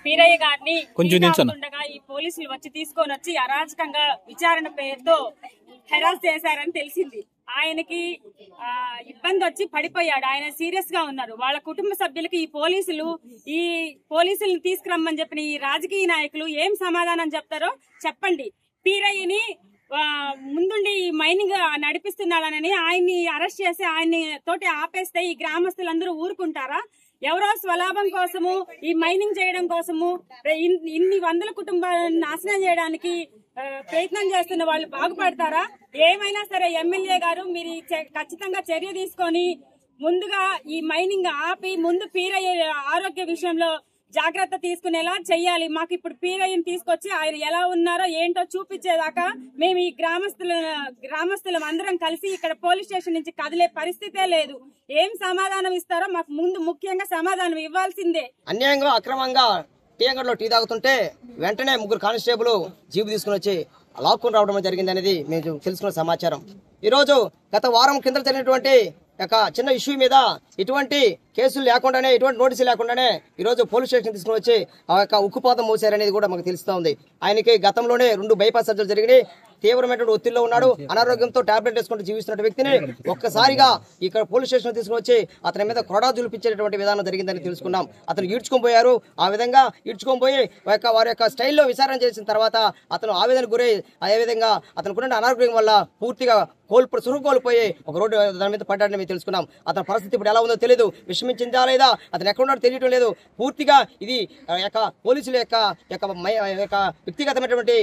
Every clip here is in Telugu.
పీరయ్య గారిని ఈ పోలీసులు వచ్చి తీసుకొని వచ్చి అరాచకంగా విచారణ పేరుతో హెరాస్ చేశారని తెలిసింది. ఆయనకి ఇబ్బంది వచ్చి పడిపోయాడు. ఆయన సీరియస్ గా ఉన్నారు. వాళ్ళ కుటుంబ సభ్యులకి ఈ పోలీసులను తీసుకురమ్మని చెప్పిన ఈ రాజకీయ నాయకులు ఏం సమాధానం చెప్తారో చెప్పండి. పీరయ్యని ముందుండి ఈ మైనింగ్ నడిపిస్తున్నాడనని ఆయన్ని అరెస్ట్ చేసి ఆయన్ని తోటి ఆపేస్తే ఈ గ్రామస్తులందరూ ఊరుకుంటారా? ఎవరో స్వలాభం కోసము ఈ మైనింగ్ చేయడం కోసము ఇన్ని వందల కుటుంబాలను నాశనం చేయడానికి ప్రయత్నం చేస్తున్న వాళ్ళు బాగుపడతారా? ఏమైనా సరే ఎమ్మెల్యే గారు మీరు ఖచ్చితంగా చర్య తీసుకొని ముందుగా ఈ మైనింగ్ ఆపి ముందు పీరయ్య ఆరోగ్య విషయంలో జాగ్రత్త తీసుకునేలా చెయ్యాలి. మాకు ఇప్పుడు పీరయ్యని తీసుకొచ్చి ఆయన ఎలా ఉన్నారో ఏంటో చూపించేదాకా మేము ఈ గ్రామస్తులం అందరం కలిసి ఇక్కడ పోలీస్ స్టేషన్ నుంచి కదిలే పరిస్థితే లేదు. ఏం సమాధానం ఇస్తారో మాకు ముందు ముఖ్యంగా సమాధానం ఇవ్వాల్సిందే. అన్యాయంగా అక్రమంగా టీఎంగడ్లో టీ తాగుతుంటే వెంటనే ముగ్గురు కానిస్టేబుల్ జీపు తీసుకుని వచ్చి లాక్కుని రావడం జరిగింది అనేది మేము తెలుసుకున్న సమాచారం. ఈరోజు గత వారం కింద జరిగినటువంటి చిన్న ఇష్యూ మీద ఇటువంటి కేసులు లేకుండానే ఎటువంటి నోటీసులు లేకుండానే ఈరోజు పోలీస్ స్టేషన్ తీసుకుని వచ్చి ఆ యొక్క ఉక్కుపాతం మోసారనేది కూడా మాకు తెలుస్తూ ఉంది. ఆయనకి గతంలోనే 2 బైపాస్ సర్జరీలు జరిగినాయి. తీవ్రమైనటువంటి ఒత్తిడిలో ఉన్నాడు. అనారోగ్యంతో టాబ్లెట్ వేసుకుంటూ జీవిస్తున్న వ్యక్తిని ఒక్కసారిగా ఇక్కడ పోలీస్ స్టేషన్ తీసుకుని వచ్చి అతని మీద కొరడా చూపించేటువంటి విధానం జరిగిందని తెలుసుకున్నాం. అతను ఈడ్చుకొని పోయారు. ఆ విధంగా ఈడ్చుకొని పోయి వారి యొక్క స్టైల్లో విచారణ చేసిన తర్వాత అతను ఆవేదన గురై అదేవిధంగా అతనుకున్న అనారోగ్యం వల్ల పూర్తిగా సురుగు కోల్పోయి ఒక రోడ్డు దాని మీద పడ్డాడని మేము తెలుసుకున్నాం. అతని పరిస్థితి ఇప్పుడు ఎలా ఉందో తెలియదు. విషమించిందా లేదా, అతను ఎక్కడున్నాడో తెలియటం లేదు. పూర్తిగా ఇది పోలీసుల యొక్క వ్యక్తిగతమైనటువంటి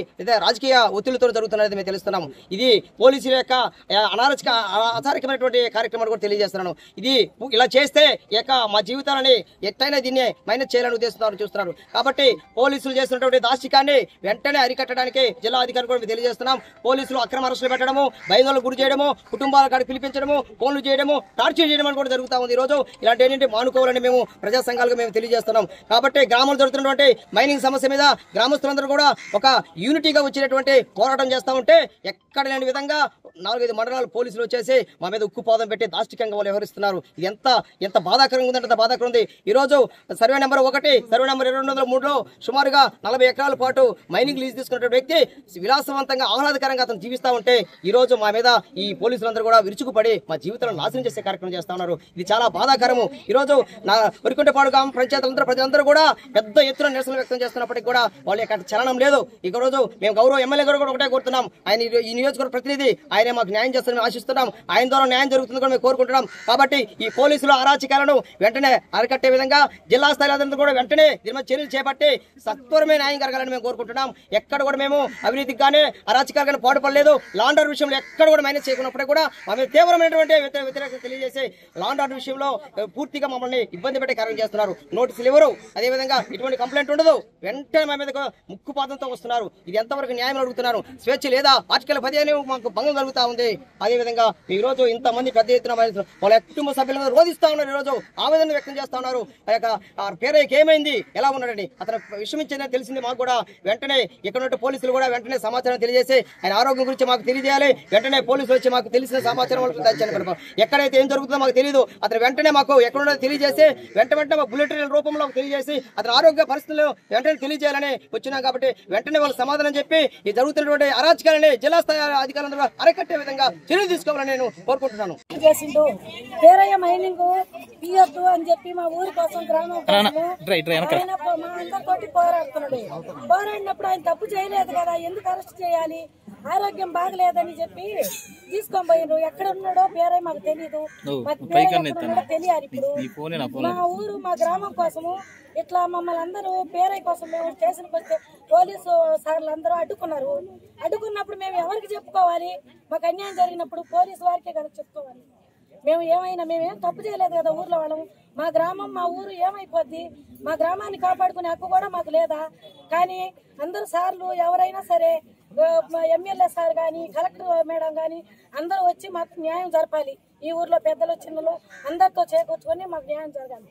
రాజకీయ ఒత్తిడితో జరుగుతున్నది మేము తెలుస్తున్నాము. ఇది పోలీసుల యొక్క అసారికమైనటువంటి కార్యక్రమాలు కూడా తెలియజేస్తున్నాను. ఇది ఇలా చేస్తే మా జీవితాలని ఎట్టయినా దీన్ని మైనస్ చేయాలని ఉద్దేశిస్తున్నారు చూస్తున్నారు. కాబట్టి పోలీసులు చేస్తున్నటువంటి దాష్టికాన్ని వెంటనే అరికట్టడానికి జిల్లా అధికారులు కూడా తెలియజేస్తున్నాం. పోలీసులు అక్రమ అరెస్టులు పెట్టడము, భయాందోళనకు గురి చేయడము, కుటుంబాల కాడికి పిలిపించడము, ఫోన్లు చేయడము, టార్చర్ చేయడం అని కూడా జరుగుతూ ఉంది. ఈ రోజు ఇలాంటి ఏంటంటే మానుకోవాలని మేము ప్రజా సంఘాలుగా మేము తెలియజేస్తున్నాం. కాబట్టి గ్రామంలో జరుగుతున్నటువంటి మైనింగ్ సమస్య మీద గ్రామస్తులందరూ కూడా ఒక యూనిటీగా వచ్చినటువంటి పోరాటం చేస్తూ ఉంటే ఎక్కడ లేని విధంగా 4-5 మండలాల పోలీసులు వచ్చేసి మా మీద ఉక్కుపాదం పెట్టి దాష్టికంగా వాళ్ళు వ్యవహరిస్తున్నారు. ఇది ఎంత బాధాకరంగా ఉందంటే అంత బాధాకరం ఉంది. ఈ రోజు సర్వే నెంబర్ 1, సర్వే నెంబర్ 203లో సుమారుగా 40 ఎకరాల పాటు మైనింగ్ లీజ్ తీసుకున్న వ్యక్తి విలాసవంతంగా ఆహ్లాదకరంగా అతను జీవిస్తూ ఉంటే ఈ రోజు మా మీద ఈ పోలీసులందరూ కూడా విరుచుకుపడి మా జీవితాలను నాశనం చేసే కార్యక్రమం చేస్తా ఉన్నారు. ఇది చాలా బాధాకరము. ఈ రోజు వరికుంటపాడు గ్రామ పంచాయతీలందరూ ప్రజలందరూ కూడా పెద్ద ఎత్తున నిరసన వ్యక్తం చేస్తున్నప్పటికీ కూడా వాళ్ళ యొక్క చలనం లేదు. ఈ రోజు మేము గౌరవ ఎమ్మెల్యే గారు కూడా ఒకటే కోరుతున్నాం. ఆయన ఈ నియోజకవర్గ ప్రతినిధి, ఆయనే మాకు న్యాయం చేస్తారని ఆశిస్తున్నాం. ఆయన ద్వారా న్యాయం జరుగుతుంది కూడా మేము కోరుకుంటున్నాం. కాబట్టి ఈ పోలీసుల అరాచకాలను వెంటనే అరికట్టే విధంగా జిల్లా స్థాయిలో కూడా వెంటనే దీని మీద చర్యలు చేపట్టి సత్వరమే న్యాయం జరగాలని మేము కోరుకుంటున్నాం. ఎక్కడ కూడా మేము అవినీతికి కానీ అరాచకాలు కానీ పాటుపడలేదు. లాండర్ విషయంలో ఎక్కడ కూడా మైనస్ చేయకున్నప్పుడు కూడా మేము తీవ్రమైనటువంటి వ్యతిరేకత తెలియజేసి లాండర్ విషయంలో పూర్తిగా మమ్మల్ని ఇబ్బంది పెట్టే కార్యం చేస్తున్నారు. నోటీసులు ఎవరు, అదేవిధంగా ఇటువంటి కంప్లైంట్ ఉండదు. వెంటనే మా మీద ముక్కుపాతంతో వస్తున్నారు. ఇది ఎంతవరకు న్యాయం అడుగుతున్నారు? స్వేచ్ఛ లేదా? ఆర్టికల్ 15 మాకు భంగం కలుగుతా ఉంది. అదేవిధంగా ఈ రోజు ఇంతమంది పెద్ద ఎత్తున వాళ్ళ కుటుంబ సభ్యులను రోధిస్తా ఉన్నారు. ఈ రోజు ఆవేదన వ్యక్తం చేస్తా ఉన్నారు. పేరయ్యకి ఏమైంది, ఎలా ఉన్నాడని అతను విషమించిందని తెలిసింది మాకు కూడా. వెంటనే ఇక్కడ పోలీసులు కూడా వెంటనే సమాచారం తెలియజేసి ఆయన ఆరోగ్యం గురించి మాకు తెలియజేయాలి. వెంటనే పోలీసులు వచ్చి మాకు తెలిసిన సమాచారం ఎక్కడైతే ఏం జరుగుతుందో మాకు తెలియదు. అతను వెంటనే మాకు ఎక్కడున్నదో తెలియజేసి వెంటనే మా బుల్లెటిన్ రూపంలో తెలియజేసి అతని ఆరోగ్య పరిస్థితులు వెంటనే తెలియజేయాలని వచ్చినాం. కాబట్టి వెంటనే వాళ్ళు సమాధానం చెప్పి ఈ జరుగుతున్నటువంటి అరాచకాలని జిల్లా స్థాయి అధికారులందరూ అరికట్టే విధంగా చర్యలు తీసుకోవాలని నేను కోరుకుంటున్నాను. పేరయ్య మైనింగ్ తీయొద్దు అని చెప్పి మా ఊరి కోసం గ్రామం అందరితోటి పోరాడినప్పుడు ఆయన తప్పు చేయలేదు కదా, ఎందుకు అరెస్ట్ చేయాలి? ఆరోగ్యం బాగలేదని చెప్పి తీసుకొని పోయిండ్రు. ఎక్కడ ఉన్నాడో పేరయ్య మాకు తెలీదు. తెలియాలి. ఇప్పుడు మా ఊరు మా గ్రామం కోసము ఇట్లా మమ్మల్ని అందరూ పేరయ్య కోసం మేము స్టేషన్కి వస్తే పోలీసు సార్లు అందరూ అడ్డుకున్నారు. అడ్డుకున్నప్పుడు మేము ఎవరికి చెప్పుకోవాలి? మాకు అన్యాయం జరిగినప్పుడు పోలీసు వారికే కదా చెప్పుకోవాలి. మేమేం తప్పు చేయలేదు కదా ఊర్లో వాళ్ళం. మా గ్రామం మా ఊరు ఏమైపోద్ది? మా గ్రామాన్ని కాపాడుకునే హక్కు కూడా మాకు లేదా? కానీ అందరు సార్లు ఎవరైనా సరే, ఎమ్మెల్యే సార్ కానీ కలెక్టర్ మేడం కానీ అందరూ వచ్చి మాకు న్యాయం జరపాలి. ఈ ఊర్లో పెద్దలు చిన్నలు అందరితో చేకూర్చుకొని మాకు న్యాయం జరగాలి.